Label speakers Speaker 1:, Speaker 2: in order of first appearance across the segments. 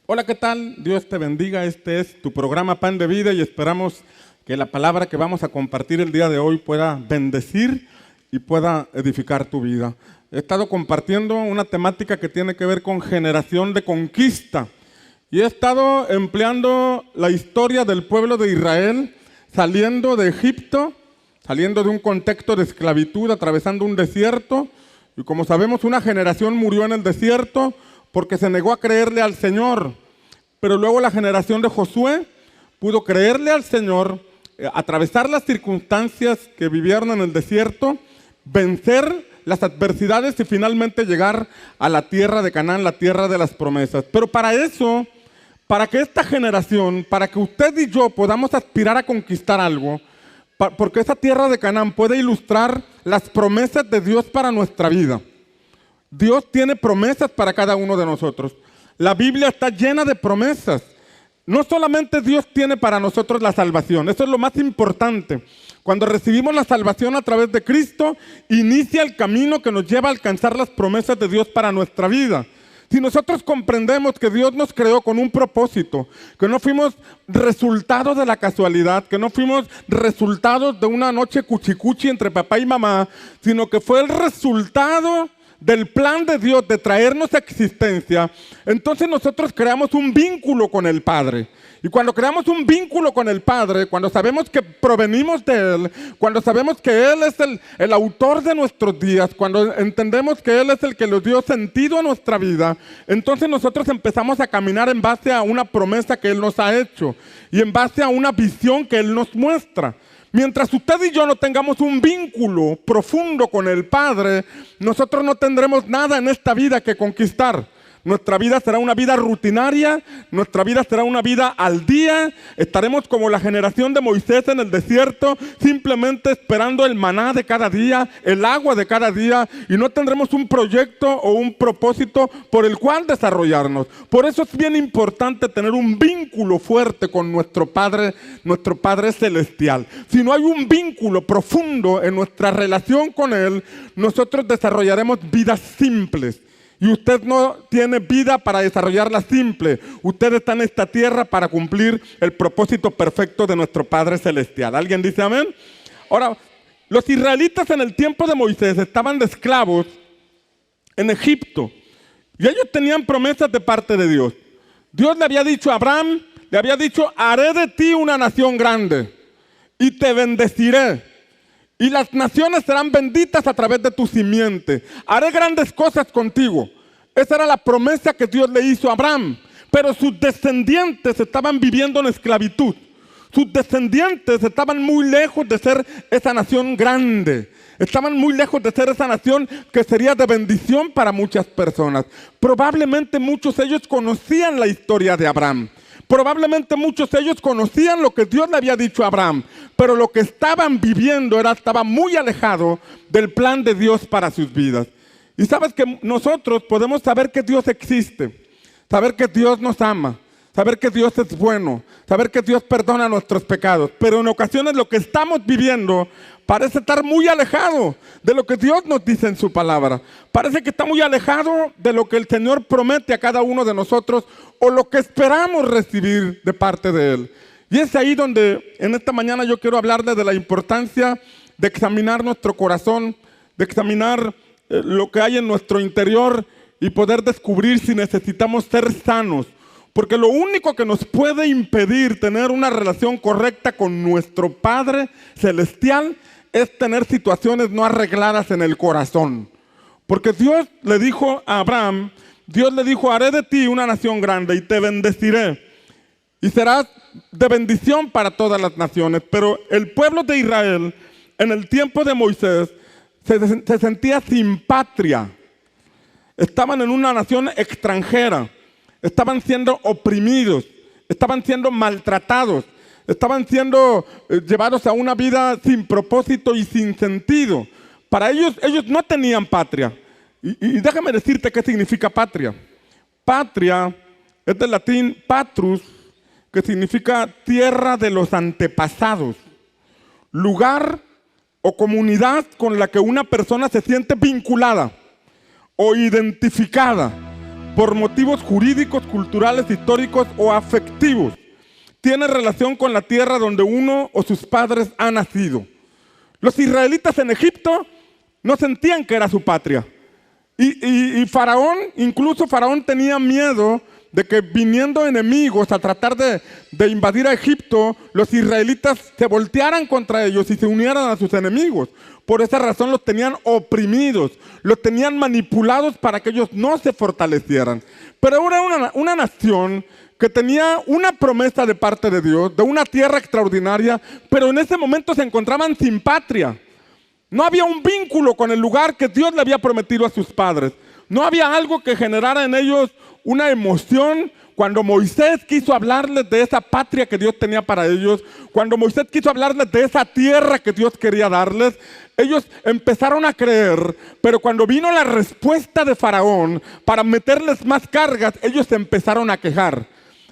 Speaker 1: Hola, ¿qué tal? Dios te bendiga. Este es tu programa Pan de Vida y esperamos que la palabra que vamos a compartir el día de hoy pueda bendecir y pueda edificar tu vida. He estado compartiendo una temática que tiene que ver con generación de conquista y he estado empleando la historia del pueblo de Israel saliendo de Egipto, saliendo de un contexto de esclavitud, atravesando un desierto. Y como sabemos, una generación murió en el desierto porque se negó a creerle al Señor. Pero luego la generación de Josué pudo creerle al Señor, atravesar las circunstancias que vivieron en el desierto, vencer las adversidades y finalmente llegar a la tierra de Canaán, la tierra de las promesas. Pero para eso, para que esta generación, para que usted y yo podamos aspirar a conquistar algo, porque esa tierra de Canaán puede ilustrar las promesas de Dios para nuestra vida. Dios tiene promesas para cada uno de nosotros. La Biblia está llena de promesas. No solamente Dios tiene para nosotros la salvación, eso es lo más importante. Cuando recibimos la salvación a través de Cristo, inicia el camino que nos lleva a alcanzar las promesas de Dios para nuestra vida. Si nosotros comprendemos que Dios nos creó con un propósito, que no fuimos resultado de la casualidad, que no fuimos resultados de una noche cuchicuchi entre papá y mamá, sino que fue el resultado del plan de Dios de traernos a existencia, entonces nosotros creamos un vínculo con el Padre. Y cuando creamos un vínculo con el Padre, cuando sabemos que provenimos de Él, cuando sabemos que Él es el autor de nuestros días, cuando entendemos que Él es el que nos dio sentido a nuestra vida, entonces nosotros empezamos a caminar en base a una promesa que Él nos ha hecho y en base a una visión que Él nos muestra. Mientras usted y yo no tengamos un vínculo profundo con el Padre, nosotros no tendremos nada en esta vida que conquistar. Nuestra vida será una vida rutinaria, nuestra vida será una vida al día. Estaremos como la generación de Moisés en el desierto, simplemente esperando el maná de cada día, el agua de cada día, y no tendremos un proyecto o un propósito por el cual desarrollarnos. Por eso es bien importante tener un vínculo fuerte con nuestro Padre celestial. Si no hay un vínculo profundo en nuestra relación con Él, nosotros desarrollaremos vidas simples. Y usted no tiene vida para desarrollarla simple. Usted está en esta tierra para cumplir el propósito perfecto de nuestro Padre Celestial. ¿Alguien dice amén? Ahora, los israelitas en el tiempo de Moisés estaban de esclavos en Egipto. Y ellos tenían promesas de parte de Dios. Dios le había dicho a Abraham, le había dicho: haré de ti una nación grande y te bendeciré. Y las naciones serán benditas a través de tu simiente. Haré grandes cosas contigo. Esa era la promesa que Dios le hizo a Abraham. Pero sus descendientes estaban viviendo en esclavitud. Sus descendientes estaban muy lejos de ser esa nación grande. Estaban muy lejos de ser esa nación que sería de bendición para muchas personas. Probablemente muchos de ellos conocían la historia de Abraham. Probablemente muchos de ellos conocían lo que Dios le había dicho a Abraham, pero lo que estaban viviendo estaba muy alejado del plan de Dios para sus vidas. Y sabes que nosotros podemos saber que Dios existe, saber que Dios nos ama, saber que Dios es bueno, saber que Dios perdona nuestros pecados, pero en ocasiones lo que estamos viviendo parece estar muy alejado de lo que Dios nos dice en su palabra. Parece que está muy alejado de lo que el Señor promete a cada uno de nosotros o lo que esperamos recibir de parte de Él. Y es ahí donde en esta mañana yo quiero hablarle de la importancia de examinar nuestro corazón, de examinar lo que hay en nuestro interior y poder descubrir si necesitamos ser sanos. Porque lo único que nos puede impedir tener una relación correcta con nuestro Padre Celestial es tener situaciones no arregladas en el corazón. Porque Dios le dijo a Abraham, Dios le dijo: haré de ti una nación grande y te bendeciré. Y serás de bendición para todas las naciones. Pero el pueblo de Israel, en el tiempo de Moisés, se sentía sin patria. Estaban en una nación extranjera. Estaban siendo oprimidos, estaban siendo maltratados, estaban siendo llevados a una vida sin propósito y sin sentido. Para ellos no tenían patria. Y déjame decirte qué significa patria. Patria es del latín patrus, que significa tierra de los antepasados, lugar o comunidad con la que una persona se siente vinculada o identificada. por motivos jurídicos, culturales, históricos o afectivos. Tiene relación con la tierra donde uno o sus padres han nacido. Los israelitas en Egipto no sentían que era su patria. Y Faraón, incluso Faraón tenía miedo de que viniendo enemigos a tratar de invadir a Egipto, los israelitas se voltearan contra ellos y se unieran a sus enemigos. Por esa razón los tenían oprimidos, los tenían manipulados para que ellos no se fortalecieran. Pero era una nación que tenía una promesa de parte de Dios, de una tierra extraordinaria, pero en ese momento se encontraban sin patria. No había un vínculo con el lugar que Dios le había prometido a sus padres. No había algo que generara en ellos una emoción. Cuando Moisés quiso hablarles de esa patria que Dios tenía para ellos, cuando Moisés quiso hablarles de esa tierra que Dios quería darles, ellos empezaron a creer, pero cuando vino la respuesta de Faraón para meterles más cargas, ellos se empezaron a quejar.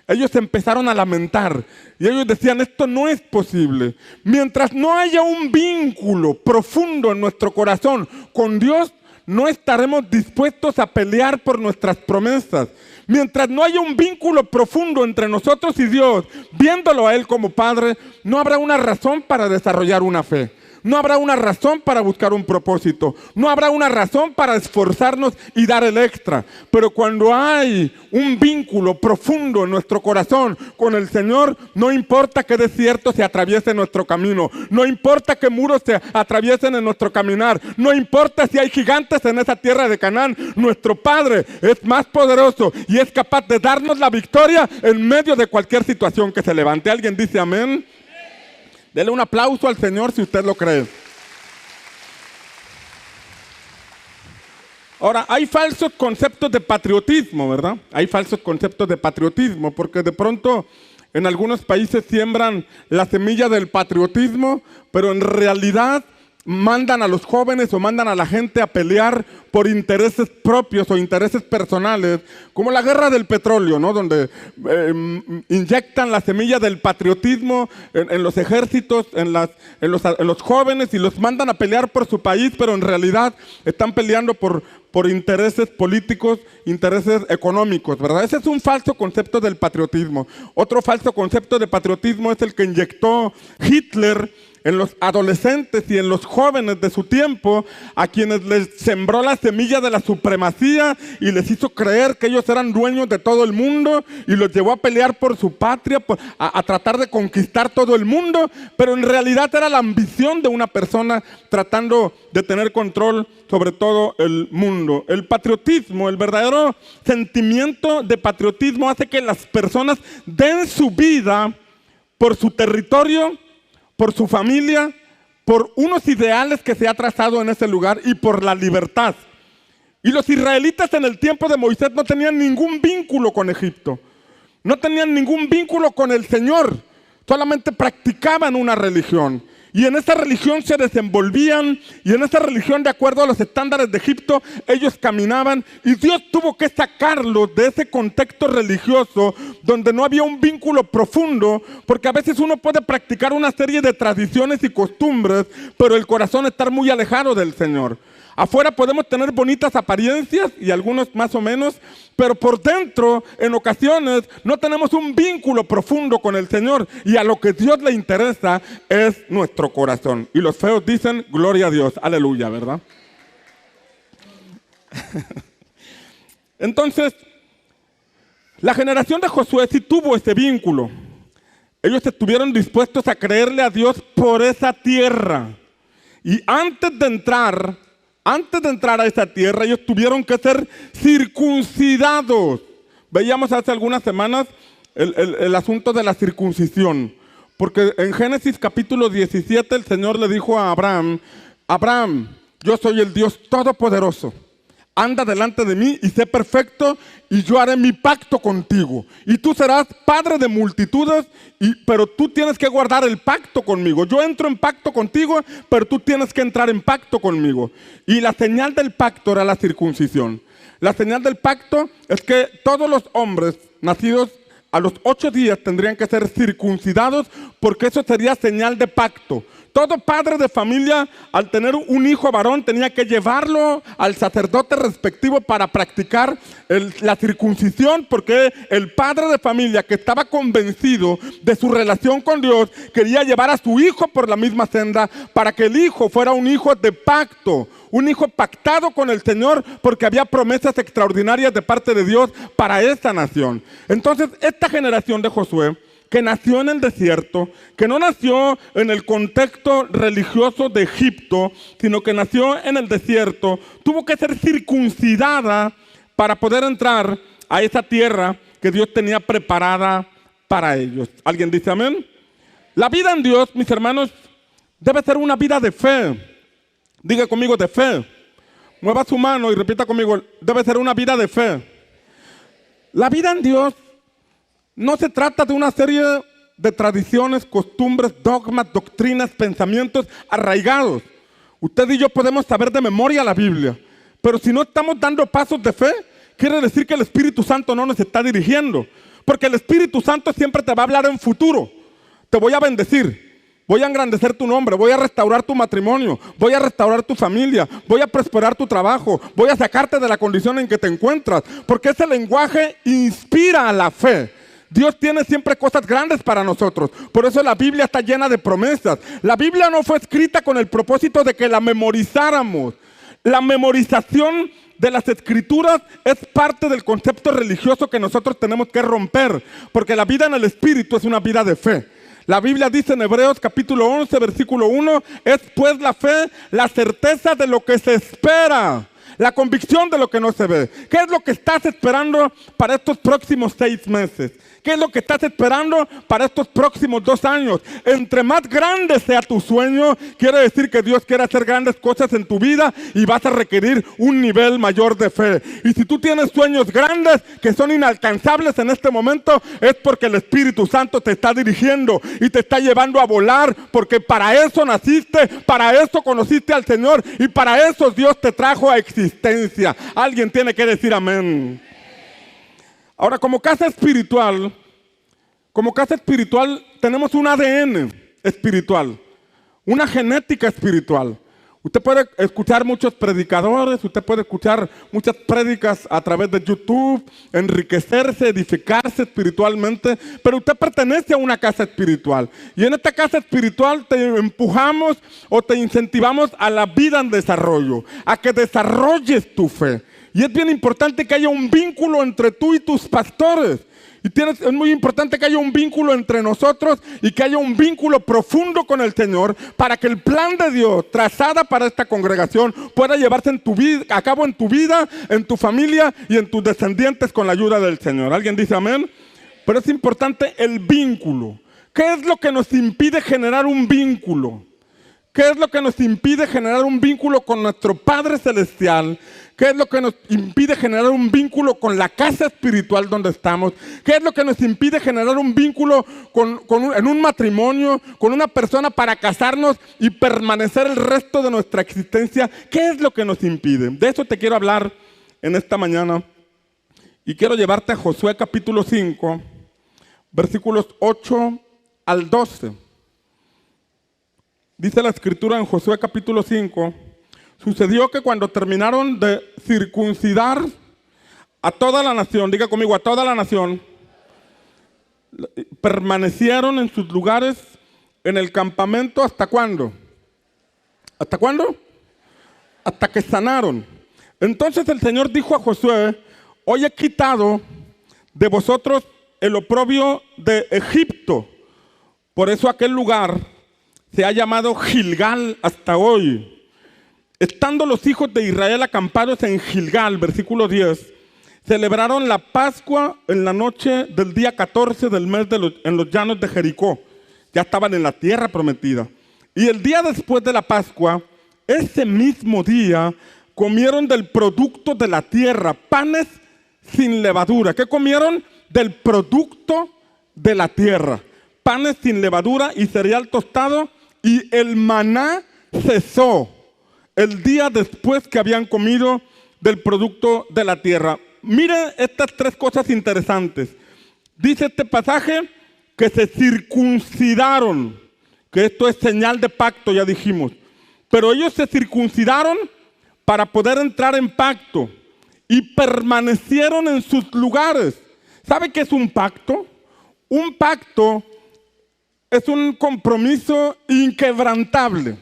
Speaker 1: Ellos se empezaron a lamentar y ellos decían, esto no es posible. Mientras no haya un vínculo profundo en nuestro corazón con Dios, no estaremos dispuestos a pelear por nuestras promesas. Mientras no haya un vínculo profundo entre nosotros y Dios, viéndolo a Él como Padre, no habrá una razón para desarrollar una fe. No habrá una razón para buscar un propósito. No habrá una razón para esforzarnos y dar el extra. Pero cuando hay un vínculo profundo en nuestro corazón con el Señor, no importa qué desierto se atraviese en nuestro camino. No importa qué muros se atraviesen en nuestro caminar. No importa si hay gigantes en esa tierra de Canaán. Nuestro Padre es más poderoso y es capaz de darnos la victoria en medio de cualquier situación que se levante. ¿Alguien dice amén? Dele un aplauso al Señor si usted lo cree. Ahora, hay falsos conceptos de patriotismo, ¿verdad? Hay falsos conceptos de patriotismo, porque de pronto en algunos países siembran la semilla del patriotismo, pero en realidad mandan a los jóvenes o mandan a la gente a pelear por intereses propios o intereses personales, como la guerra del petróleo, ¿no? Donde inyectan la semilla del patriotismo en los ejércitos, en los jóvenes y los mandan a pelear por su país, pero en realidad están peleando por intereses políticos, intereses económicos, ¿verdad? Ese es un falso concepto del patriotismo. Otro falso concepto de patriotismo es el que inyectó Hitler en los adolescentes y en los jóvenes de su tiempo, a quienes les sembró la semilla de la supremacía y les hizo creer que ellos eran dueños de todo el mundo y los llevó a pelear por su patria, a tratar de conquistar todo el mundo, pero en realidad era la ambición de una persona tratando de tener control sobre todo el mundo. El patriotismo, el verdadero sentimiento de patriotismo hace que las personas den su vida por su territorio, por su familia, por unos ideales que se ha trazado en ese lugar y por la libertad. Y los israelitas en el tiempo de Moisés no tenían ningún vínculo con Egipto, no tenían ningún vínculo con el Señor, solamente practicaban una religión. Y en esa religión se desenvolvían, y en esa religión, de acuerdo a los estándares de Egipto, ellos caminaban, y Dios tuvo que sacarlos de ese contexto religioso donde no había un vínculo profundo, porque a veces uno puede practicar una serie de tradiciones y costumbres, pero el corazón estar muy alejado del Señor. Afuera podemos tener bonitas apariencias, y algunos más o menos, pero por dentro, en ocasiones, no tenemos un vínculo profundo con el Señor, y a lo que Dios le interesa es nuestro corazón. Y los feos dicen, gloria a Dios, aleluya, ¿verdad? Entonces, la generación de Josué sí tuvo ese vínculo. Ellos estuvieron dispuestos a creerle a Dios por esa tierra. Y antes de entrar a esa tierra, ellos tuvieron que ser circuncidados. Veíamos hace algunas semanas el asunto de la circuncisión. Porque en Génesis capítulo 17 el Señor le dijo a Abraham, Abraham, yo soy el Dios Todopoderoso. Anda delante de mí y sé perfecto, y yo haré mi pacto contigo. Y tú serás padre de multitudes, pero tú tienes que guardar el pacto conmigo. Yo entro en pacto contigo, pero tú tienes que entrar en pacto conmigo. Y la señal del pacto era la circuncisión. La señal del pacto es que todos los hombres nacidos a los 8 días tendrían que ser circuncidados, porque eso sería señal de pacto. Todo padre de familia, al tener un hijo varón, tenía que llevarlo al sacerdote respectivo para practicar la circuncisión, porque el padre de familia, que estaba convencido de su relación con Dios, quería llevar a su hijo por la misma senda para que el hijo fuera un hijo de pacto, un hijo pactado con el Señor, porque había promesas extraordinarias de parte de Dios para esta nación. Entonces, esta generación de Josué, que nació en el desierto, que no nació en el contexto religioso de Egipto, sino que nació en el desierto, tuvo que ser circuncidada para poder entrar a esa tierra que Dios tenía preparada para ellos. ¿Alguien dice amén? La vida en Dios, mis hermanos, debe ser una vida de fe. Diga conmigo, de fe. Mueva su mano y repita conmigo, debe ser una vida de fe. La vida en Dios no se trata de una serie de tradiciones, costumbres, dogmas, doctrinas, pensamientos arraigados. Usted y yo podemos saber de memoria la Biblia, pero si no estamos dando pasos de fe, quiere decir que el Espíritu Santo no nos está dirigiendo. Porque el Espíritu Santo siempre te va a hablar en futuro. Te voy a bendecir, voy a engrandecer tu nombre, voy a restaurar tu matrimonio, voy a restaurar tu familia, voy a prosperar tu trabajo, voy a sacarte de la condición en que te encuentras. Porque ese lenguaje inspira a la fe. Dios tiene siempre cosas grandes para nosotros. Por eso la Biblia está llena de promesas. La Biblia no fue escrita con el propósito de que la memorizáramos. La memorización de las Escrituras es parte del concepto religioso que nosotros tenemos que romper. Porque la vida en el Espíritu es una vida de fe. La Biblia dice en Hebreos capítulo 11, versículo 1, es pues la fe, la certeza de lo que se espera. La convicción de lo que no se ve. ¿Qué es lo que estás esperando para estos próximos 6 meses? ¿Qué es lo que estás esperando para estos próximos 2 años? Entre más grande sea tu sueño, quiere decir que Dios quiere hacer grandes cosas en tu vida y vas a requerir un nivel mayor de fe. Y si tú tienes sueños grandes que son inalcanzables en este momento, es porque el Espíritu Santo te está dirigiendo y te está llevando a volar, porque para eso naciste, para eso conociste al Señor y para eso Dios te trajo a existencia. Alguien tiene que decir amén. Ahora, como casa espiritual tenemos un ADN espiritual, una genética espiritual. Usted puede escuchar muchos predicadores, usted puede escuchar muchas prédicas a través de YouTube, enriquecerse, edificarse espiritualmente, pero usted pertenece a una casa espiritual. Y en esta casa espiritual te empujamos o te incentivamos a la vida en desarrollo, a que desarrolles tu fe. Y es bien importante que haya un vínculo entre tú y tus pastores. Es muy importante que haya un vínculo entre nosotros y que haya un vínculo profundo con el Señor para que el plan de Dios trazada para esta congregación pueda llevarse a cabo en tu vida, en tu familia y en tus descendientes con la ayuda del Señor. ¿Alguien dice amén? Pero es importante el vínculo. ¿Qué es lo que nos impide generar un vínculo? ¿Qué es lo que nos impide generar un vínculo con nuestro Padre Celestial? ¿Qué es lo que nos impide generar un vínculo con la casa espiritual donde estamos? ¿Qué es lo que nos impide generar un vínculo en un matrimonio, con una persona para casarnos y permanecer el resto de nuestra existencia? ¿Qué es lo que nos impide? De eso te quiero hablar en esta mañana. Y quiero llevarte a Josué capítulo 5, versículos 8 al 12. Dice la Escritura en Josué capítulo 5, sucedió que cuando terminaron de circuncidar a toda la nación, diga conmigo, a toda la nación, permanecieron en sus lugares en el campamento ¿hasta cuándo? ¿Hasta cuándo? Hasta que sanaron. Entonces el Señor dijo a Josué, hoy he quitado de vosotros el oprobio de Egipto. Por eso aquel lugar se ha llamado Gilgal hasta hoy. Estando los hijos de Israel acampados en Gilgal, versículo 10, celebraron la Pascua en la noche del día 14 del mes en los llanos de Jericó. Ya estaban en la tierra prometida. Y el día después de la Pascua, ese mismo día, comieron del producto de la tierra, panes sin levadura. ¿Qué comieron? Del producto de la tierra. Panes sin levadura y cereal tostado. Y el maná cesó el día después que habían comido del producto de la tierra. Mire estas 3 cosas interesantes. Dice este pasaje que se circuncidaron. que esto es señal de pacto, ya dijimos. Pero ellos se circuncidaron para poder entrar en pacto y permanecieron en sus lugares. ¿Sabe qué es un pacto? Un pacto es un compromiso inquebrantable.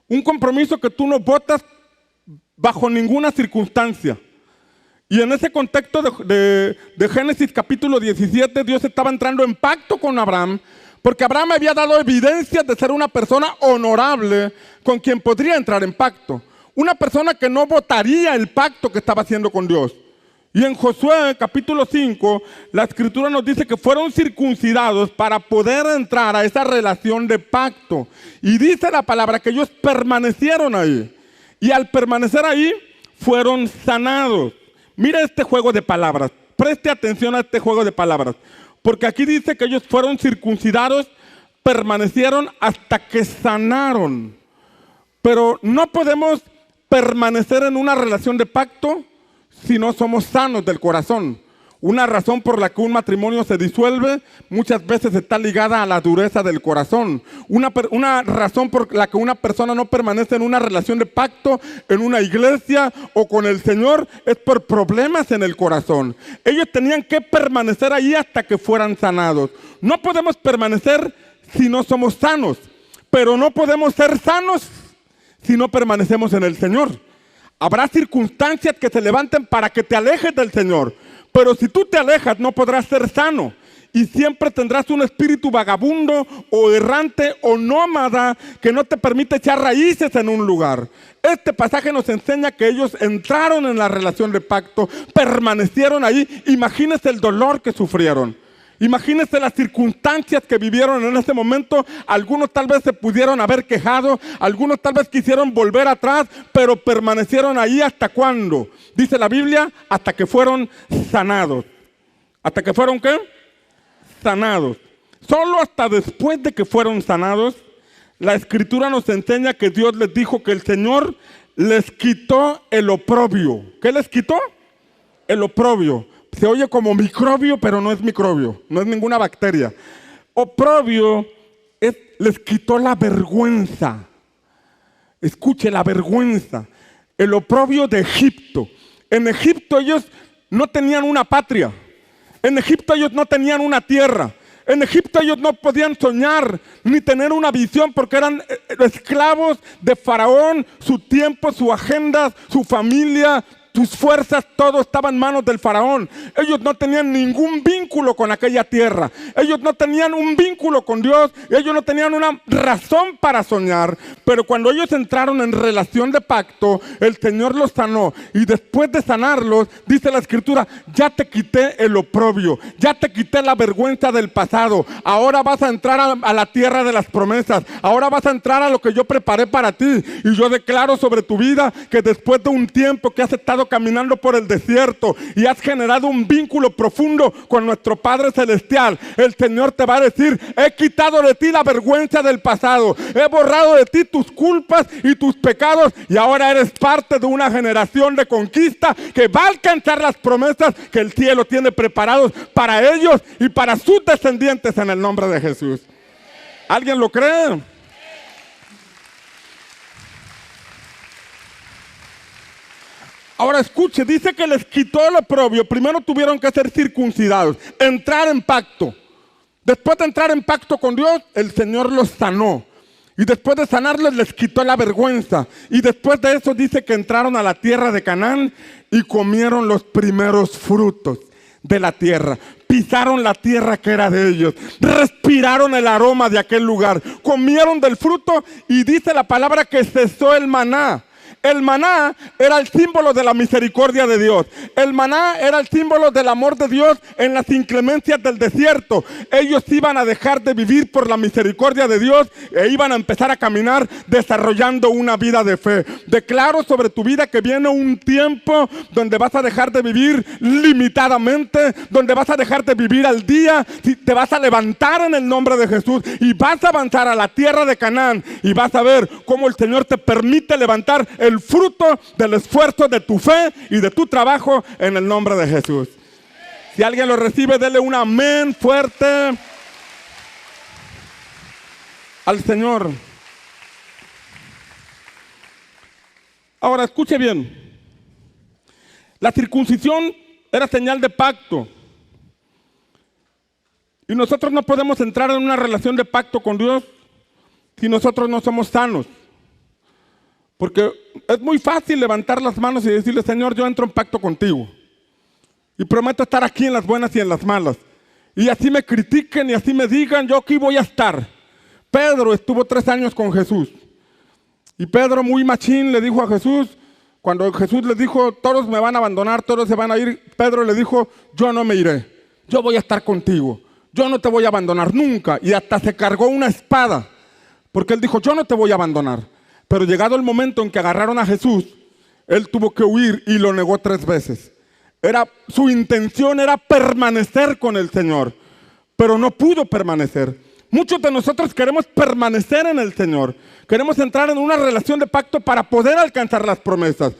Speaker 1: Un compromiso que tú no votas bajo ninguna circunstancia. Y en ese contexto de Génesis capítulo 17, Dios estaba entrando en pacto con Abraham, porque Abraham había dado evidencias de ser una persona honorable con quien podría entrar en pacto. Una persona que no votaría el pacto que estaba haciendo con Dios. Y en Josué capítulo 5, la escritura nos dice que fueron circuncidados para poder entrar a esa relación de pacto. Y dice la palabra que ellos permanecieron ahí. Y al permanecer ahí, fueron sanados. Mira este juego de palabras. Preste atención a este juego de palabras. Porque aquí dice que ellos fueron circuncidados, permanecieron hasta que sanaron. Pero no podemos permanecer en una relación de pacto si no somos sanos del corazón. Una razón por la que un matrimonio se disuelve muchas veces está ligada a la dureza del corazón. Una razón por la que una persona no permanece en una relación de pacto en una iglesia o con el Señor es por problemas en el corazón. Ellos tenían que permanecer ahí hasta que fueran sanados. No podemos permanecer si no somos sanos, pero no podemos ser sanos si no permanecemos en el Señor. Habrá circunstancias que se levanten para que te alejes del Señor. Pero si tú te alejas, no podrás ser sano. Y siempre tendrás un espíritu vagabundo o errante o nómada que no te permite echar raíces en un lugar. Este pasaje nos enseña que ellos entraron en la relación de pacto, permanecieron ahí. Imagínense el dolor que sufrieron. Imagínense las circunstancias que vivieron en ese momento. Algunos tal vez se pudieron haber quejado, algunos tal vez quisieron volver atrás, pero permanecieron ahí hasta cuándo. Dice la Biblia, hasta que fueron sanados. ¿Hasta que fueron qué? Sanados. Solo hasta después de que fueron sanados, la Escritura nos enseña que Dios les dijo que el Señor les quitó el oprobio. ¿Qué les quitó? El oprobio. Se oye como microbio, pero no es microbio, no es ninguna bacteria. Oprobio les quitó la vergüenza. Escuche, la vergüenza. El oprobio de Egipto. En Egipto ellos no tenían una patria. En Egipto ellos no tenían una tierra. En Egipto ellos no podían soñar ni tener una visión porque eran esclavos de Faraón. Su tiempo, su agenda, su familia, tus fuerzas, todo estaba en manos del faraón. Ellos no tenían ningún vínculo con aquella tierra. Ellos no tenían un vínculo con Dios. Ellos no tenían una razón para soñar. Pero cuando ellos entraron en relación de pacto, el Señor los sanó. Y después de sanarlos, dice la Escritura, ya te quité el oprobio. Ya te quité la vergüenza del pasado. Ahora vas a entrar a la tierra de las promesas. Ahora vas a entrar a lo que yo preparé para ti. Y yo declaro sobre tu vida que después de un tiempo que has estado caminando por el desierto y has generado un vínculo profundo con nuestro Padre Celestial, el Señor te va a decir, he quitado de ti la vergüenza del pasado, he borrado de ti tus culpas y tus pecados y ahora eres parte de una generación de conquista que va a alcanzar las promesas que el cielo tiene preparados para ellos y para sus descendientes en el nombre de Jesús. ¿Alguien lo cree? Ahora escuche, dice que les quitó el oprobio. Primero tuvieron que ser circuncidados, entrar en pacto. Después de entrar en pacto con Dios, el Señor los sanó. Y después de sanarles, les quitó la vergüenza. Y después de eso dice que entraron a la tierra de Canaán y comieron los primeros frutos de la tierra. Pisaron la tierra que era de ellos. Respiraron el aroma de aquel lugar. Comieron del fruto y dice la palabra que cesó el maná. El maná era el símbolo de la misericordia de Dios. El maná era el símbolo del amor de Dios en las inclemencias del desierto. Ellos iban a dejar de vivir por la misericordia de Dios e iban a empezar a caminar desarrollando una vida de fe. Declaro sobre tu vida que viene un tiempo donde vas a dejar de vivir limitadamente, donde vas a dejar de vivir al día, te vas a levantar en el nombre de Jesús y vas a avanzar a la tierra de Canaán y vas a ver cómo el Señor te permite levantar el fruto del esfuerzo de tu fe y de tu trabajo en el nombre de Jesús. Si alguien lo recibe, dele un amén fuerte. al Señor. Ahora, escuche bien. La circuncisión era señal de pacto. Y nosotros no podemos entrar en una relación de pacto con Dios si nosotros no somos sanos. Porque es muy fácil levantar las manos y decirle, Señor, yo entro en pacto contigo. Y prometo estar aquí en las buenas y en las malas. Y así me critiquen y así me digan, yo aquí voy a estar. Pedro estuvo 3 años con Jesús. Y Pedro, muy machín, le dijo a Jesús, cuando Jesús le dijo, todos me van a abandonar, todos se van a ir, Pedro le dijo, yo no me iré, yo voy a estar contigo, yo no te voy a abandonar nunca. Y hasta se cargó una espada, porque él dijo, yo no te voy a abandonar. Pero llegado el momento en que agarraron a Jesús, él tuvo que huir y lo negó 3 veces. Su intención era permanecer con el Señor, pero no pudo permanecer. Muchos de nosotros queremos permanecer en el Señor. Queremos entrar en una relación de pacto para poder alcanzar las promesas.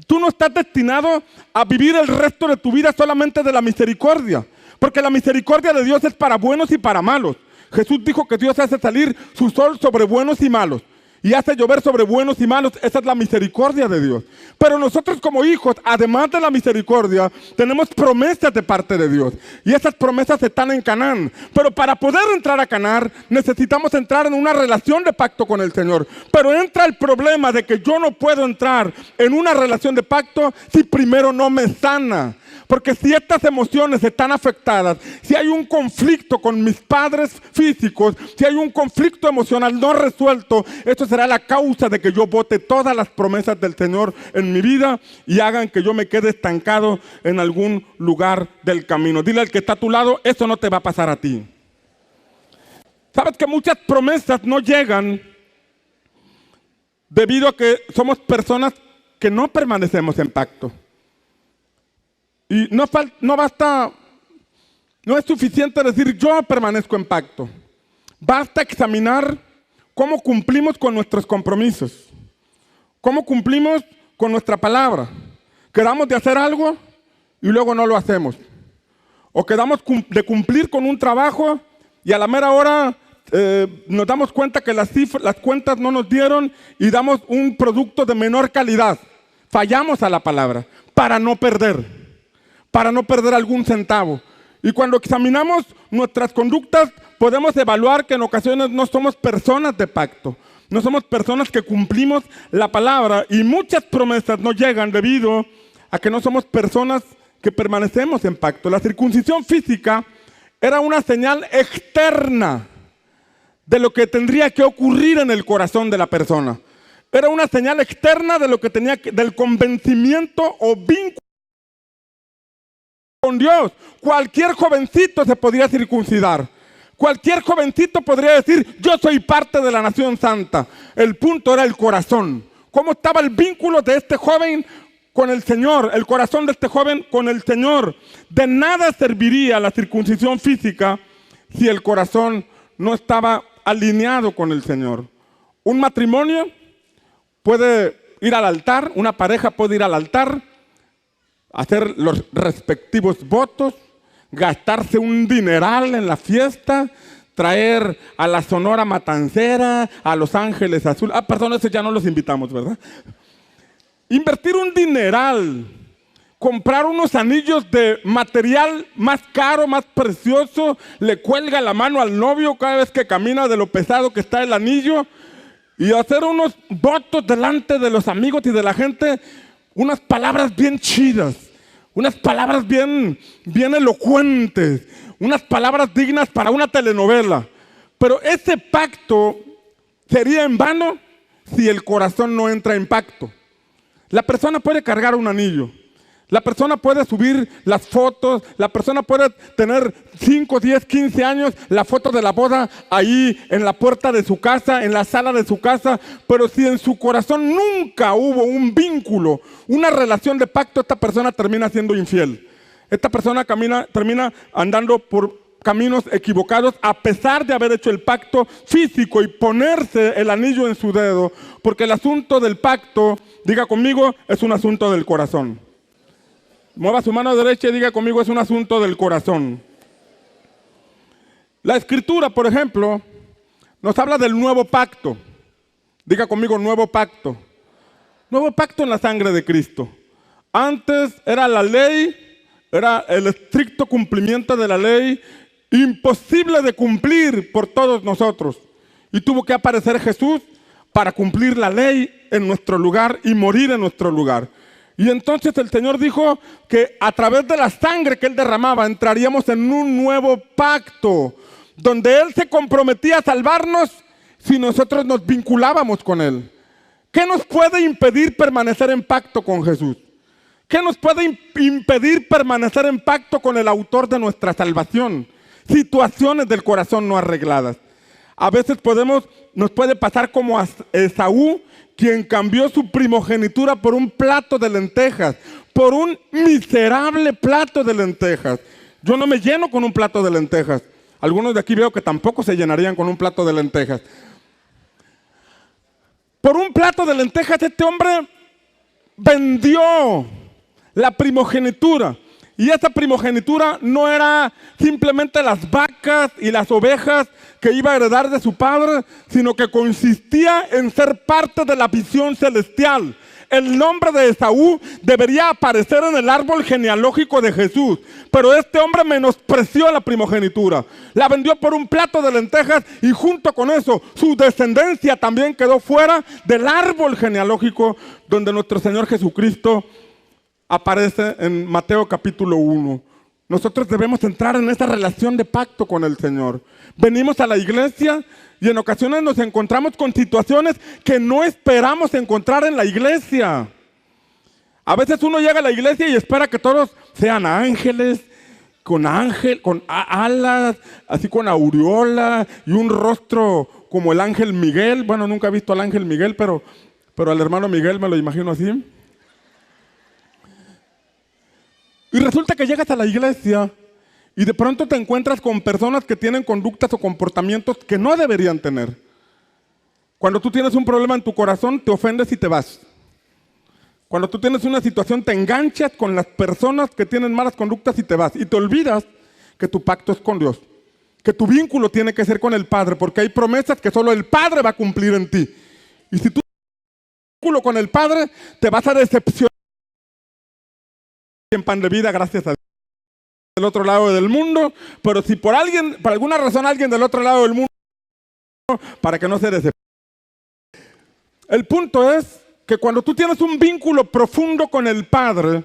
Speaker 1: Tú no estás destinado a vivir el resto de tu vida solamente de la misericordia, porque la misericordia de Dios es para buenos y para malos. Jesús dijo que Dios hace salir su sol sobre buenos y malos y hace llover sobre buenos y malos. Esa es la misericordia de Dios. Pero nosotros como hijos, además de la misericordia, tenemos promesas de parte de Dios. Y esas promesas están en Canaán. Pero para poder entrar a Canaán, necesitamos entrar en una relación de pacto con el Señor. Pero entra el problema de que yo no puedo entrar en una relación de pacto si primero no me sana. Porque si estas emociones están afectadas, si hay un conflicto con mis padres físicos, si hay un conflicto emocional no resuelto, esto será la causa de que yo bote todas las promesas del Señor en mi vida y hagan que yo me quede estancado en algún lugar del camino. Dile al que está a tu lado, eso no te va a pasar a ti. ¿Sabes que muchas promesas no llegan debido a que somos personas que no permanecemos en pacto? Y no basta, no es suficiente decir yo permanezco en pacto. Basta examinar cómo cumplimos con nuestros compromisos, cómo cumplimos con nuestra palabra. Quedamos de hacer algo y luego no lo hacemos. O quedamos de cumplir con un trabajo y a la mera hora nos damos cuenta que las cuentas no nos dieron y damos un producto de menor calidad. Fallamos a la palabra para no perder algún centavo. Y cuando examinamos nuestras conductas, podemos evaluar que en ocasiones no somos personas de pacto, no somos personas que cumplimos la palabra, y muchas promesas no llegan debido a que no somos personas que permanecemos en pacto. La circuncisión física era una señal externa de lo que tendría que ocurrir en el corazón de la persona. Era una señal externa de lo que del convencimiento o vínculo con Dios. Cualquier jovencito se podría circuncidar. Cualquier jovencito podría decir, yo soy parte de la nación santa. El punto era el corazón. ¿Cómo estaba el vínculo de este joven con el Señor? El corazón de este joven con el Señor. De nada serviría la circuncisión física si el corazón no estaba alineado con el Señor. Un matrimonio puede ir al altar, una pareja puede ir al altar, hacer los respectivos votos, gastarse un dineral en la fiesta, traer a la Sonora Matancera, a Los Ángeles Azul. Perdón, esos ya no los invitamos, ¿verdad? Invertir un dineral, comprar unos anillos de material más caro, más precioso, le cuelga la mano al novio cada vez que camina de lo pesado que está el anillo, y hacer unos votos delante de los amigos y de la gente, unas palabras bien chidas, unas palabras bien elocuentes, unas palabras dignas para una telenovela. Pero ese pacto sería en vano si el corazón no entra en pacto. La persona puede cargar un anillo, la persona puede subir las fotos, la persona puede tener 5, 10, 15 años, la foto de la boda ahí en la puerta de su casa, en la sala de su casa, pero si en su corazón nunca hubo un vínculo, una relación de pacto, esta persona termina siendo infiel. Esta persona termina andando por caminos equivocados a pesar de haber hecho el pacto físico y ponerse el anillo en su dedo, porque el asunto del pacto, diga conmigo, es un asunto del corazón. Mueva su mano derecha y diga conmigo, es un asunto del corazón. La Escritura, por ejemplo, nos habla del nuevo pacto. Diga conmigo, nuevo pacto. Nuevo pacto en la sangre de Cristo. Antes era la ley, era el estricto cumplimiento de la ley, imposible de cumplir por todos nosotros. Y tuvo que aparecer Jesús para cumplir la ley en nuestro lugar y morir en nuestro lugar. Y entonces el Señor dijo que a través de la sangre que Él derramaba entraríamos en un nuevo pacto, donde Él se comprometía a salvarnos si nosotros nos vinculábamos con Él. ¿Qué nos puede impedir permanecer en pacto con Jesús? ¿Qué nos puede impedir permanecer en pacto con el autor de nuestra salvación? Situaciones del corazón no arregladas. A veces nos puede pasar como a Esaú, quien cambió su primogenitura por un plato de lentejas, por un miserable plato de lentejas. Yo no me lleno con un plato de lentejas. Algunos de aquí veo que tampoco se llenarían con un plato de lentejas. Por un plato de lentejas este hombre vendió la primogenitura. Y esa primogenitura no era simplemente las vacas y las ovejas que iba a heredar de su padre, sino que consistía en ser parte de la visión celestial. El nombre de Esaú debería aparecer en el árbol genealógico de Jesús, pero este hombre menospreció la primogenitura, la vendió por un plato de lentejas y junto con eso su descendencia también quedó fuera del árbol genealógico donde nuestro Señor Jesucristo aparece en Mateo capítulo 1. Nosotros debemos entrar en esa relación de pacto con el Señor. Venimos a la iglesia y en ocasiones nos encontramos con situaciones que no esperamos encontrar en la iglesia. A veces uno llega a la iglesia y espera que todos sean ángeles, con alas, así con aureola y un rostro como el ángel Miguel. Bueno, nunca he visto al ángel Miguel, pero al hermano Miguel me lo imagino así. Y resulta que llegas a la iglesia y de pronto te encuentras con personas que tienen conductas o comportamientos que no deberían tener. Cuando tú tienes un problema en tu corazón, te ofendes y te vas. Cuando tú tienes una situación, te enganchas con las personas que tienen malas conductas y te vas. Y te olvidas que tu pacto es con Dios, que tu vínculo tiene que ser con el Padre, porque hay promesas que solo el Padre va a cumplir en ti. Y si tú tienes un vínculo con el Padre, te vas a decepcionar en pan de vida, gracias a Dios, del otro lado del mundo. Pero si por alguna razón alguien del otro lado del mundo, para que no se decepcione. El punto es que cuando tú tienes un vínculo profundo con el Padre,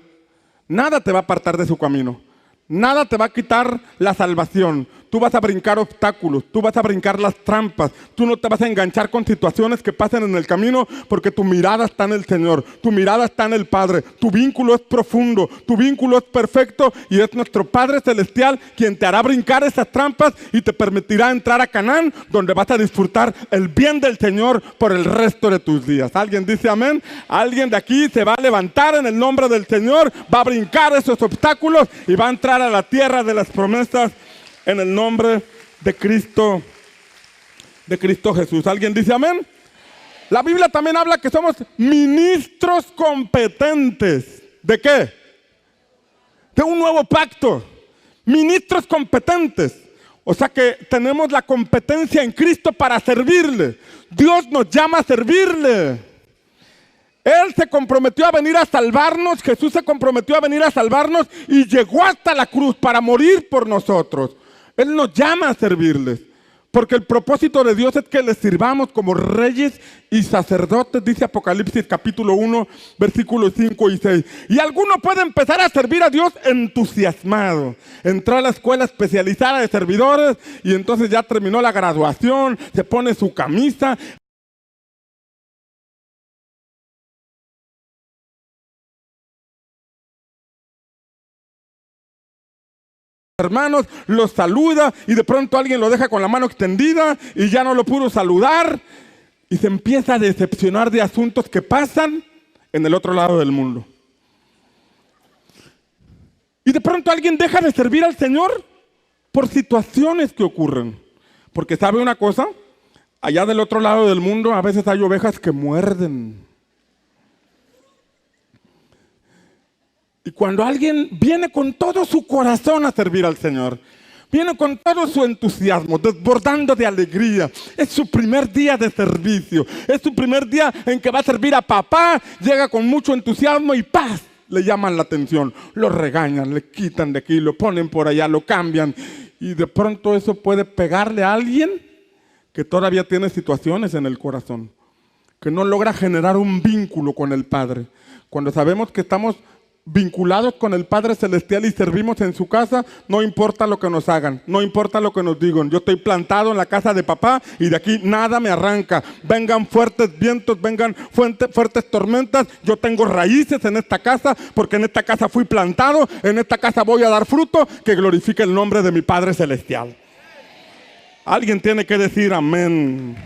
Speaker 1: nada te va a apartar de su camino. Nada te va a quitar la salvación. Tú vas a brincar obstáculos, tú vas a brincar las trampas, tú no te vas a enganchar con situaciones que pasen en el camino porque tu mirada está en el Señor, tu mirada está en el Padre, tu vínculo es profundo, tu vínculo es perfecto y es nuestro Padre Celestial quien te hará brincar esas trampas y te permitirá entrar a Canaán, donde vas a disfrutar el bien del Señor por el resto de tus días. ¿Alguien dice amén? Alguien de aquí se va a levantar en el nombre del Señor, va a brincar esos obstáculos y va a entrar a la tierra de las promesas en el nombre de Cristo Jesús. ¿Alguien dice amén? La Biblia también habla que somos ministros competentes. ¿De qué? De un nuevo pacto. Ministros competentes. O sea que tenemos la competencia en Cristo para servirle. Dios nos llama a servirle. Él se comprometió a venir a salvarnos, Jesús se comprometió a venir a salvarnos y llegó hasta la cruz para morir por nosotros. Él nos llama a servirles, porque el propósito de Dios es que les sirvamos como reyes y sacerdotes, dice Apocalipsis capítulo 1, versículos 5 y 6. Y alguno puede empezar a servir a Dios entusiasmado. Entró a la escuela especializada de servidores y entonces ya terminó la graduación, se pone su camisa. Hermanos, los saluda y de pronto alguien lo deja con la mano extendida y ya no lo pudo saludar y se empieza a decepcionar de asuntos que pasan en el otro lado del mundo. Y de pronto alguien deja de servir al Señor por situaciones que ocurren. Porque ¿sabe una cosa? Allá del otro lado del mundo a veces hay ovejas que muerden. Y cuando alguien viene con todo su corazón a servir al Señor, Viene con todo su entusiasmo, desbordando de alegría. Es su primer día de servicio. Es su primer día en que va a servir a papá. Llega con mucho entusiasmo y ¡paz! Le llaman la atención. Lo regañan, le quitan de aquí, lo ponen por allá, lo cambian. Y de pronto eso puede pegarle a alguien que todavía tiene situaciones en el corazón, que no logra generar un vínculo con el Padre. Cuando sabemos que estamos vinculados con el Padre Celestial y servimos en su casa, no importa lo que nos hagan, no importa lo que nos digan. Yo estoy plantado en la casa de papá y de aquí nada me arranca. Vengan fuertes vientos, vengan fuertes tormentas, yo tengo raíces en esta casa, porque en esta casa fui plantado, en esta casa voy a dar fruto que glorifique el nombre de mi Padre Celestial. Alguien tiene que decir amén.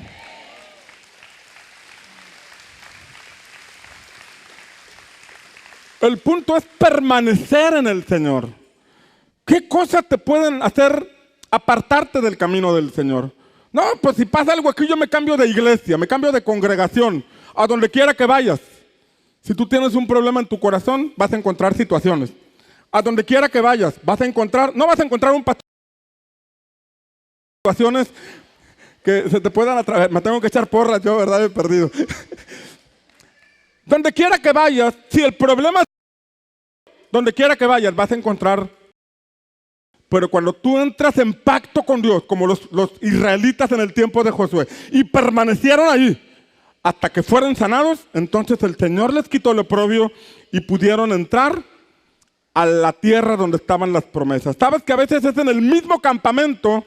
Speaker 1: El punto es permanecer en el Señor. ¿Qué cosas te pueden hacer apartarte del camino del Señor? No, pues si pasa algo aquí, yo me cambio de iglesia, me cambio de congregación, a donde quiera que vayas. Si tú tienes un problema en tu corazón, vas a encontrar situaciones. A donde quiera que vayas, no vas a encontrar un pastor. Situaciones que se te puedan atravesar. Me tengo que echar porras yo, ¿verdad? He perdido. Donde quiera que vayas, si el problema es donde quiera que vayas, vas a encontrar. Pero cuando tú entras en pacto con Dios, como los israelitas en el tiempo de Josué, y permanecieron ahí hasta que fueron sanados, entonces el Señor les quitó el oprobio y pudieron entrar a la tierra donde estaban las promesas. ¿Sabes que a veces es en el mismo campamento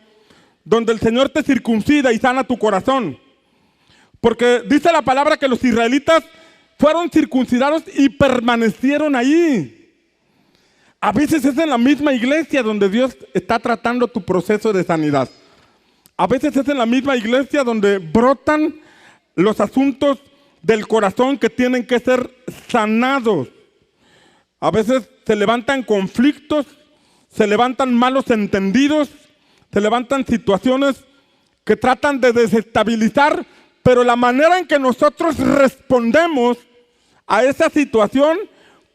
Speaker 1: donde el Señor te circuncida y sana tu corazón? Porque dice la palabra que los israelitas fueron circuncidados y permanecieron ahí. A veces es en la misma iglesia donde Dios está tratando tu proceso de sanidad. A veces es en la misma iglesia donde brotan los asuntos del corazón que tienen que ser sanados. A veces se levantan conflictos, se levantan malos entendidos, se levantan situaciones que tratan de desestabilizar, pero la manera en que nosotros respondemos a esa situación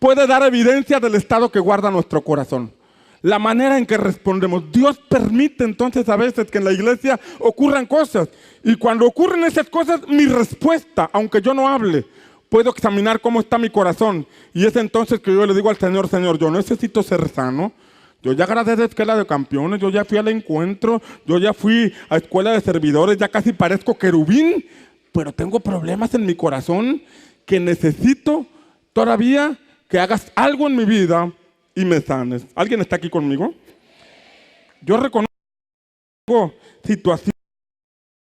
Speaker 1: puede dar evidencia del estado que guarda nuestro corazón. La manera en que respondemos. Dios permite entonces a veces que en la iglesia ocurran cosas. Y cuando ocurren esas cosas, mi respuesta, aunque yo no hable, puedo examinar cómo está mi corazón. Y es entonces que yo le digo al Señor, Señor, yo necesito ser sano. Yo ya gradué de escuela de campeones, yo ya fui al encuentro, yo ya fui a escuela de servidores, ya casi parezco querubín, pero tengo problemas en mi corazón que necesito todavía que hagas algo en mi vida y me sanes. ¿Alguien está aquí conmigo? Yo reconozco situaciones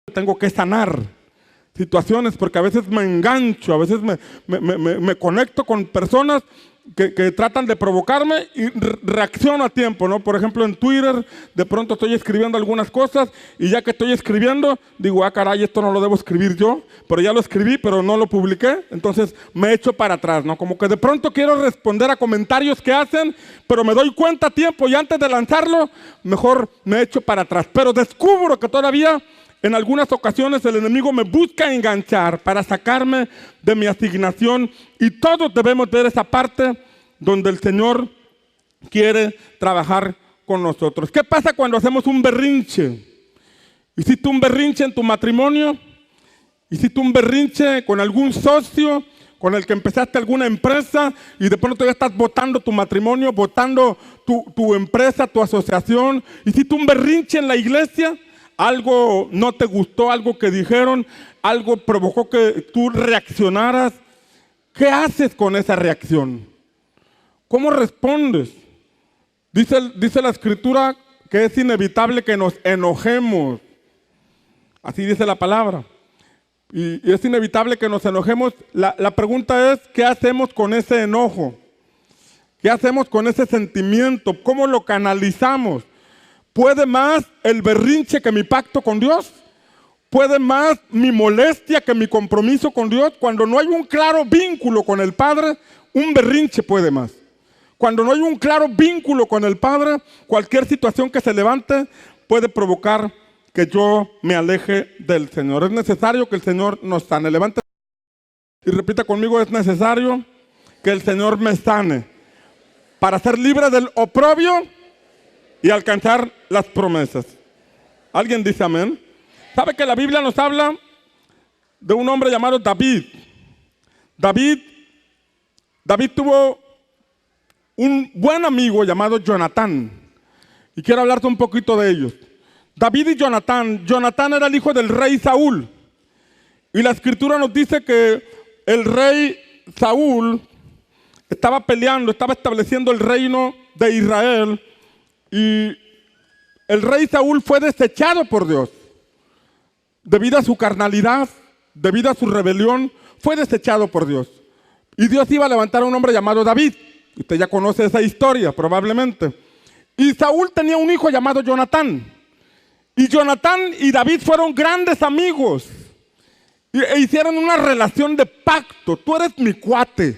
Speaker 1: que tengo que sanar. Situaciones porque a veces me engancho, a veces me conecto con personas que tratan de provocarme y reacciono a tiempo, ¿no? Por ejemplo, en Twitter, de pronto estoy escribiendo algunas cosas y ya que estoy escribiendo, digo, caray, esto no lo debo escribir yo, pero ya lo escribí, pero no lo publiqué, entonces me echo para atrás, ¿no? Como que de pronto quiero responder a comentarios que hacen, pero me doy cuenta a tiempo y antes de lanzarlo, mejor me echo para atrás. Pero descubro que todavía en algunas ocasiones el enemigo me busca enganchar para sacarme de mi asignación y todos debemos ver esa parte donde el Señor quiere trabajar con nosotros. ¿Qué pasa cuando hacemos un berrinche? ¿Hiciste un berrinche en tu matrimonio? ¿Hiciste un berrinche con algún socio con el que empezaste alguna empresa y de pronto ya estás botando tu matrimonio, botando tu empresa, tu asociación? ¿Hiciste un berrinche en la iglesia? Algo no te gustó, algo que dijeron, algo provocó que tú reaccionaras. ¿Qué haces con esa reacción? ¿Cómo respondes? Dice la Escritura que es inevitable que nos enojemos. Así dice la palabra. Y es inevitable que nos enojemos. La pregunta es, ¿qué hacemos con ese enojo? ¿Qué hacemos con ese sentimiento? ¿Cómo lo canalizamos? ¿Puede más el berrinche que mi pacto con Dios? ¿Puede más mi molestia que mi compromiso con Dios? Cuando no hay un claro vínculo con el Padre, un berrinche puede más. Cuando no hay un claro vínculo con el Padre, cualquier situación que se levante puede provocar que yo me aleje del Señor. Es necesario que el Señor nos sane. Levante y repita conmigo, es necesario que el Señor me sane para ser libre del oprobio y alcanzar las promesas. ¿Alguien dice amén? ¿Sabe que la Biblia nos habla de un hombre llamado David? David tuvo un buen amigo llamado Jonatán. Y quiero hablarte un poquito de ellos. David y Jonatán era el hijo del rey Saúl. Y la escritura nos dice que el rey Saúl estaba peleando, estaba estableciendo el reino de Israel. Y el rey Saúl fue desechado por Dios. Debido a su carnalidad, debido a su rebelión, fue desechado por Dios. Y Dios iba a levantar a un hombre llamado David. Usted ya conoce esa historia, probablemente. Y Saúl tenía un hijo llamado Jonatán. Y Jonatán y David fueron grandes amigos. E hicieron una relación de pacto. Tú eres mi cuate.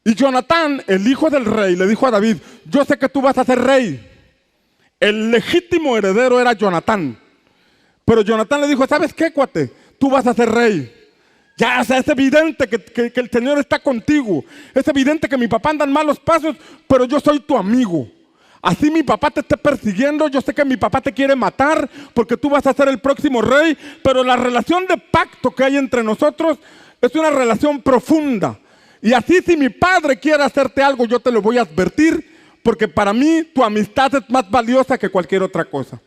Speaker 1: Y Jonatán, el hijo del rey, le dijo a David: yo sé que tú vas a ser rey. El legítimo heredero era Jonatán. Pero Jonatán le dijo: ¿sabes qué, cuate? Tú vas a ser rey. Ya, o sea, es evidente que el Señor está contigo. Es evidente que mi papá anda en malos pasos, pero yo soy tu amigo. Así mi papá te esté persiguiendo, yo sé que mi papá te quiere matar porque tú vas a ser el próximo rey, pero la relación de pacto que hay entre nosotros es una relación profunda. Y así, si mi padre quiere hacerte algo, yo te lo voy a advertir, porque para mí tu amistad es más valiosa que cualquier otra cosa.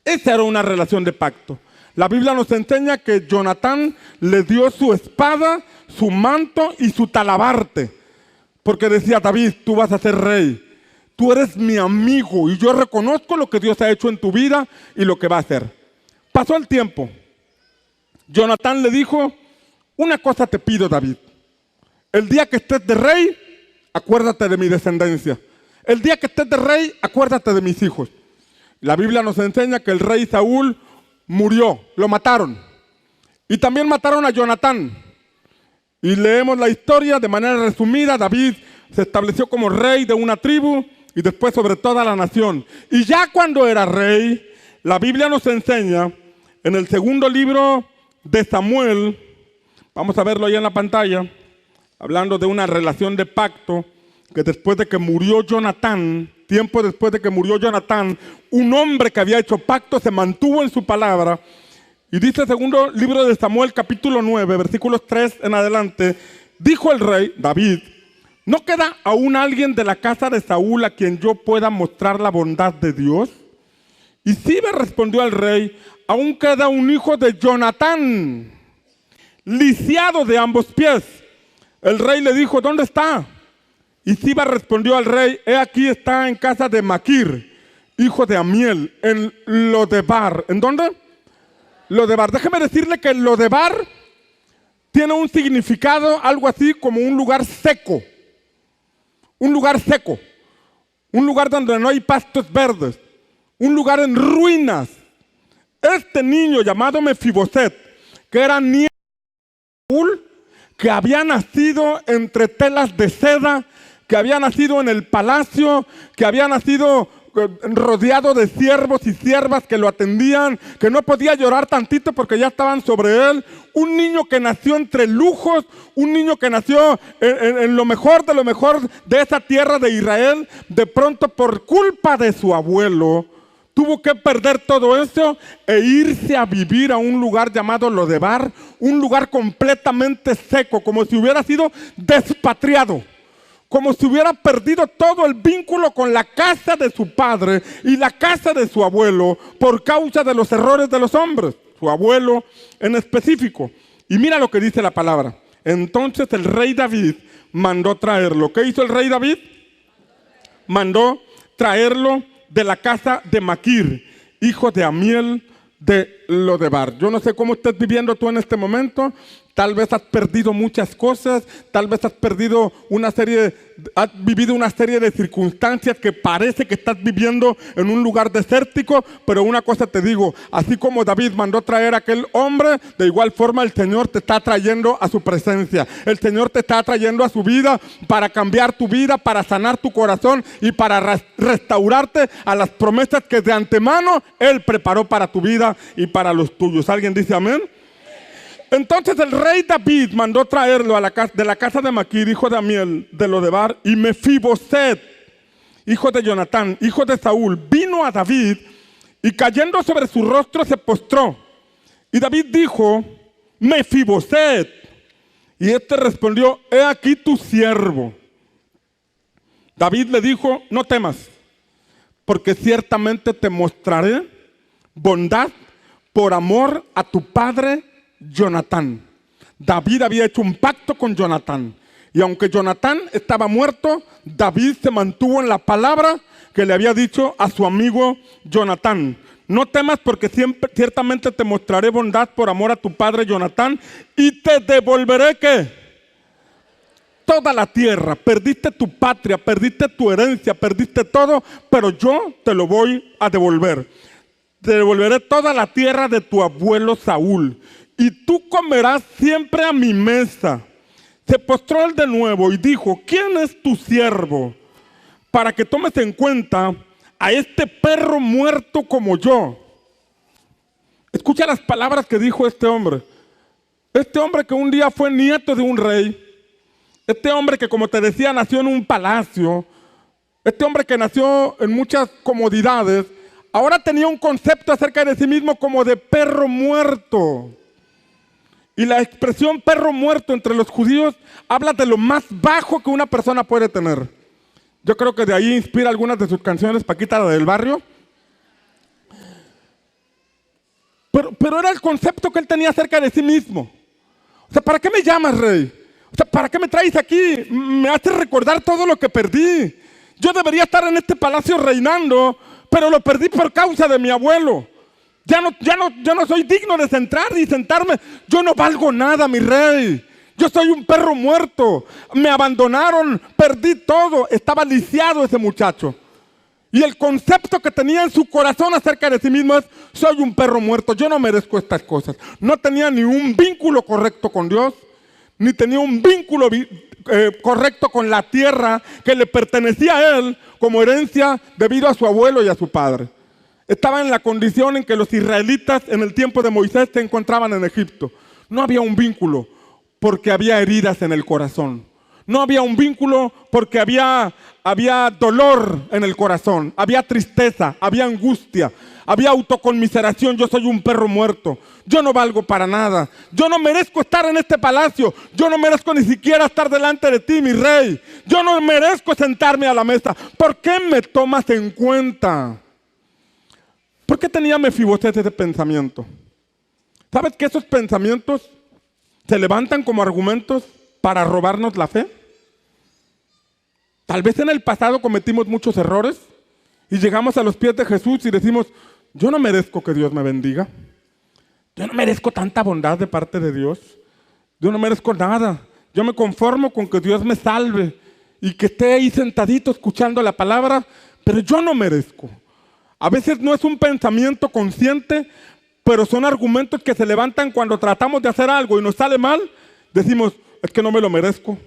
Speaker 1: Esa era una relación de pacto. La Biblia nos enseña que Jonatán le dio su espada, su manto y su talabarte, porque decía: David, tú vas a ser rey. Tú eres mi amigo y yo reconozco lo que Dios ha hecho en tu vida y lo que va a hacer. Pasó el tiempo. Jonatán le dijo: una cosa te pido, David. El día que estés de rey, acuérdate de mi descendencia. El día que estés de rey, acuérdate de mis hijos. La Biblia nos enseña que el rey Saúl murió, lo mataron. Y también mataron a Jonatán. Y leemos la historia de manera resumida. David se estableció como rey de una tribu y después sobre toda la nación. Y ya cuando era rey, la Biblia nos enseña en el segundo libro de Samuel, vamos a verlo ahí en la pantalla, hablando de una relación de pacto, que después de que murió Jonatán, tiempo después de que murió Jonatán, un hombre que había hecho pacto se mantuvo en su palabra. Y dice el segundo libro de Samuel, capítulo 9, versículos 3 en adelante: dijo el rey David: ¿no queda aún alguien de la casa de Saúl a quien yo pueda mostrar la bondad de Dios? Y Siba respondió al rey: aún queda un hijo de Jonatán, lisiado de ambos pies. El rey le dijo: ¿dónde está? Y Siba respondió al rey: he aquí está en casa de Maquir, hijo de Amiel, en Lodebar. ¿En dónde? Lodebar. Déjeme decirle que Lodebar tiene un significado algo así como un lugar seco. Un lugar seco. Un lugar donde no hay pastos verdes. Un lugar en ruinas. Este niño llamado Mefiboset, que era nieto de Saúl, que había nacido entre telas de seda, que había nacido en el palacio, que había nacido rodeado de siervos y siervas que lo atendían, que no podía llorar tantito porque ya estaban sobre él. Un niño que nació entre lujos, un niño que nació en lo mejor de esa tierra de Israel. De pronto, por culpa de su abuelo, tuvo que perder todo eso e irse a vivir a un lugar llamado Lodebar, un lugar completamente seco, como si hubiera sido despatriado, como si hubiera perdido todo el vínculo con la casa de su padre y la casa de su abuelo por causa de los errores de los hombres, su abuelo en específico. Y mira lo que dice la palabra. Entonces el rey David mandó traerlo. ¿Qué hizo el rey David? Mandó traerlo de la casa de Maquir, hijo de Amiel de Lodebar. Yo no sé cómo estás viviendo tú en este momento. Tal vez has perdido muchas cosas, tal vez has vivido una serie de circunstancias que parece que estás viviendo en un lugar desértico, pero una cosa te digo: así como David mandó traer a aquel hombre, de igual forma el Señor te está trayendo a su presencia. El Señor te está trayendo a su vida para cambiar tu vida, para sanar tu corazón y para restaurarte a las promesas que de antemano Él preparó para tu vida y para los tuyos. ¿Alguien dice amén? Entonces el rey David mandó traerlo de la casa de Maquir, hijo de Amiel de Lodebar, y Mefiboset, hijo de Jonatán, hijo de Saúl, vino a David y cayendo sobre su rostro se postró. Y David dijo: Mefiboset. Y este respondió: he aquí tu siervo. David le dijo: no temas, porque ciertamente te mostraré bondad por amor a tu padre Jonatán. David había hecho un pacto con Jonatán. Y aunque Jonatán estaba muerto, David se mantuvo en la palabra que le había dicho a su amigo Jonatán. No temas, porque ciertamente te mostraré bondad por amor a tu padre Jonatán, y te devolveré ¿qué? Toda la tierra. Perdiste tu patria, perdiste tu herencia, perdiste todo, pero yo te lo voy a devolver. Te devolveré toda la tierra de tu abuelo Saúl, y tú comerás siempre a mi mesa. Se postró él de nuevo y dijo: ¿quién es tu siervo para que tomes en cuenta a este perro muerto como yo? Escucha las palabras que dijo este hombre. Este hombre que un día fue nieto de un rey. Este hombre que, como te decía, nació en un palacio. Este hombre que nació en muchas comodidades. Ahora tenía un concepto acerca de sí mismo como de perro muerto. Y la expresión perro muerto entre los judíos habla de lo más bajo que una persona puede tener. Yo creo que de ahí inspira algunas de sus canciones, Paquita, la del barrio. Pero era el concepto que él tenía acerca de sí mismo. O sea, ¿para qué me llamas rey? O sea, ¿para qué me traes aquí? Me haces recordar todo lo que perdí. Yo debería estar en este palacio reinando, pero lo perdí por causa de mi abuelo. Ya no soy digno de entrar y sentarme. Yo no valgo nada, mi rey. Yo soy un perro muerto. Me abandonaron, perdí todo. Estaba lisiado ese muchacho. Y el concepto que tenía en su corazón acerca de sí mismo es: soy un perro muerto, yo no merezco estas cosas. No tenía ni un vínculo correcto con Dios, ni tenía un vínculo correcto con la tierra que le pertenecía a él como herencia debido a su abuelo y a su padre. Estaba en la condición en que los israelitas en el tiempo de Moisés se encontraban en Egipto. No había un vínculo porque había heridas en el corazón. No había un vínculo porque había dolor en el corazón. Había tristeza, había angustia, había autoconmiseración. Yo soy un perro muerto. Yo no valgo para nada. Yo no merezco estar en este palacio. Yo no merezco ni siquiera estar delante de ti, mi rey. Yo no merezco sentarme a la mesa. ¿Por qué me tomas en cuenta? ¿Por qué tenía Mefiboset ese pensamiento? ¿Sabes que esos pensamientos se levantan como argumentos para robarnos la fe? Tal vez en el pasado cometimos muchos errores y llegamos a los pies de Jesús y decimos: yo no merezco que Dios me bendiga. Yo no merezco tanta bondad de parte de Dios. Yo no merezco nada. Yo me conformo con que Dios me salve y que esté ahí sentadito escuchando la palabra, pero yo no merezco. A veces no es un pensamiento consciente, pero son argumentos que se levantan cuando tratamos de hacer algo y nos sale mal. Decimos: es que no me lo merezco.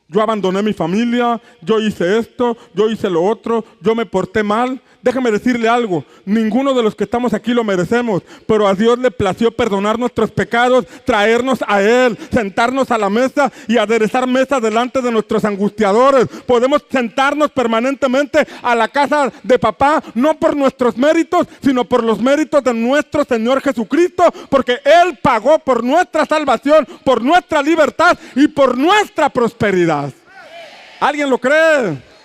Speaker 1: Yo abandoné mi familia, yo hice esto, yo hice lo otro, yo me porté mal. Déjame decirle algo: ninguno de los que estamos aquí lo merecemos, pero a Dios le plació perdonar nuestros pecados, traernos a Él, sentarnos a la mesa y aderezar mesa delante de nuestros angustiadores. Podemos sentarnos permanentemente a la casa de papá, no por nuestros méritos, sino por los méritos de nuestro Señor Jesucristo, porque Él pagó por nuestra salvación, por nuestra libertad y por nuestra prosperidad. ¿Alguien lo cree?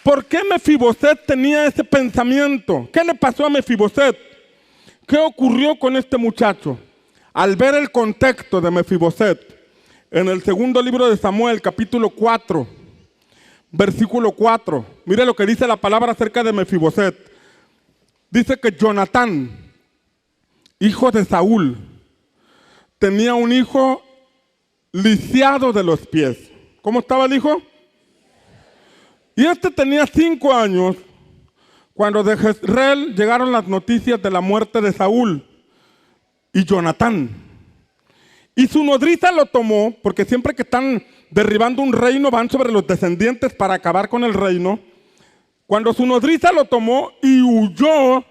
Speaker 1: ¿Por qué Mefiboset tenía ese pensamiento? ¿Qué le pasó a Mefiboset? ¿Qué ocurrió con este muchacho? Al ver el contexto de Mefiboset, en el segundo libro de Samuel, capítulo 4, versículo 4, mire lo que dice la palabra acerca de Mefiboset. Dice que Jonatán, hijo de Saúl, tenía un hijo lisiado de los pies. ¿Cómo estaba el hijo? Y este tenía 5 años cuando de Jezreel llegaron las noticias de la muerte de Saúl y Jonatán. Y su nodriza lo tomó, porque siempre que están derribando un reino van sobre los descendientes para acabar con el reino. Cuando su nodriza lo tomó y huyó,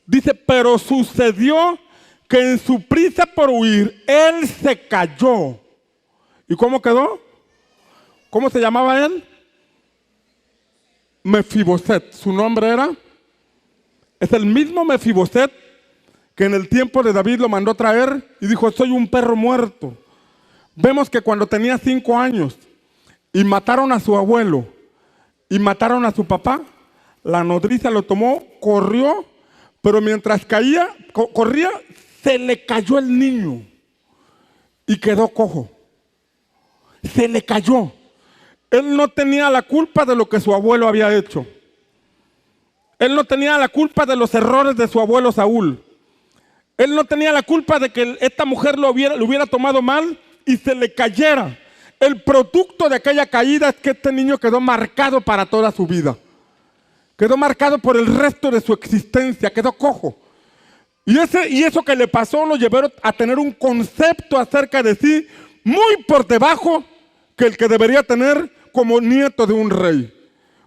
Speaker 1: dice: pero sucedió que en su prisa por huir, él se cayó ¿Y cómo quedó? ¿Cómo se llamaba él? Mefiboset. Su nombre era. Es el mismo Mefiboset que en el tiempo de David lo mandó traer y dijo: soy un perro muerto. Vemos que cuando tenía 5 años y mataron a su abuelo y mataron a su papá, la nodriza lo tomó, corrió, pero mientras corría, se le cayó el niño y quedó cojo. Se le cayó. Él no tenía la culpa de lo que su abuelo había hecho. Él no tenía la culpa de los errores de su abuelo Saúl. Él no tenía la culpa de que esta mujer lo hubiera tomado mal y se le cayera. El producto de aquella caída es que este niño quedó marcado para toda su vida. Quedó marcado por el resto de su existencia, quedó cojo. Y eso que le pasó lo llevó a tener un concepto acerca de sí muy por debajo que el que debería tener como nieto de un rey.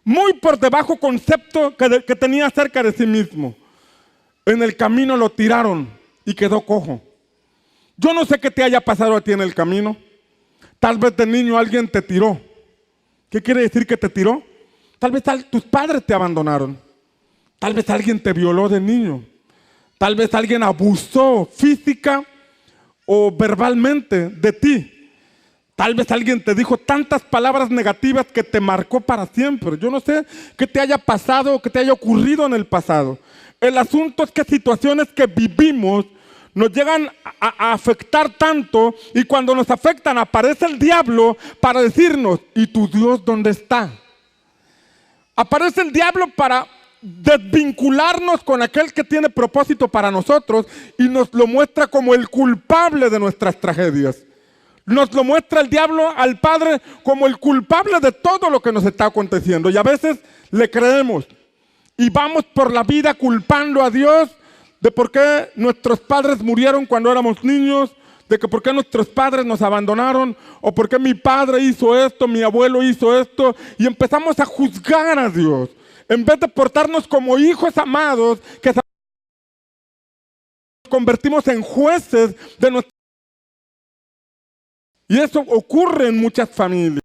Speaker 1: Muy por debajo concepto que tenía acerca de sí mismo. En el camino lo tiraron y quedó cojo. Yo no sé qué te haya pasado a ti en el camino. Tal vez de niño alguien te tiró. ¿Qué quiere decir que te tiró? Tal vez tus padres te abandonaron. Tal vez alguien te violó de niño. Tal vez alguien abusó física o verbalmente de ti. Tal vez alguien te dijo tantas palabras negativas que te marcó para siempre. Yo no sé qué te haya pasado o qué te haya ocurrido en el pasado. El asunto es que situaciones que vivimos nos llegan a afectar tanto, y cuando nos afectan aparece el diablo para decirnos: ¿y tu Dios dónde está? Aparece el diablo para desvincularnos con aquel que tiene propósito para nosotros y nos lo muestra como el culpable de nuestras tragedias. Nos lo muestra el diablo al Padre como el culpable de todo lo que nos está aconteciendo, y a veces le creemos y vamos por la vida culpando a Dios de por qué nuestros padres murieron cuando éramos niños, de que por qué nuestros padres nos abandonaron, o por qué mi padre hizo esto, mi abuelo hizo esto, y empezamos a juzgar a Dios, en vez de portarnos como hijos amados, que nos convertimos en jueces de nuestra. Y eso ocurre en muchas familias.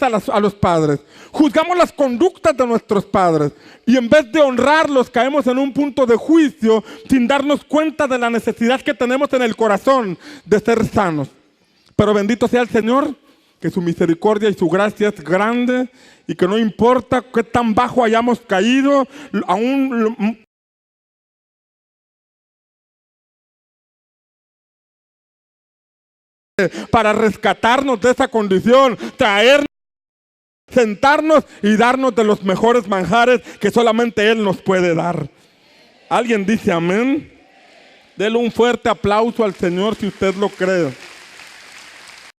Speaker 1: A los padres, juzgamos las conductas de nuestros padres y en vez de honrarlos caemos en un punto de juicio sin darnos cuenta de la necesidad que tenemos en el corazón de ser sanos. Pero bendito sea el Señor, que su misericordia y su gracia es grande y que no importa qué tan bajo hayamos caído, aún para rescatarnos de esa condición, traernos, sentarnos y darnos de los mejores manjares que solamente Él nos puede dar. ¿Alguien dice amén? Dele un fuerte aplauso al Señor si usted lo cree.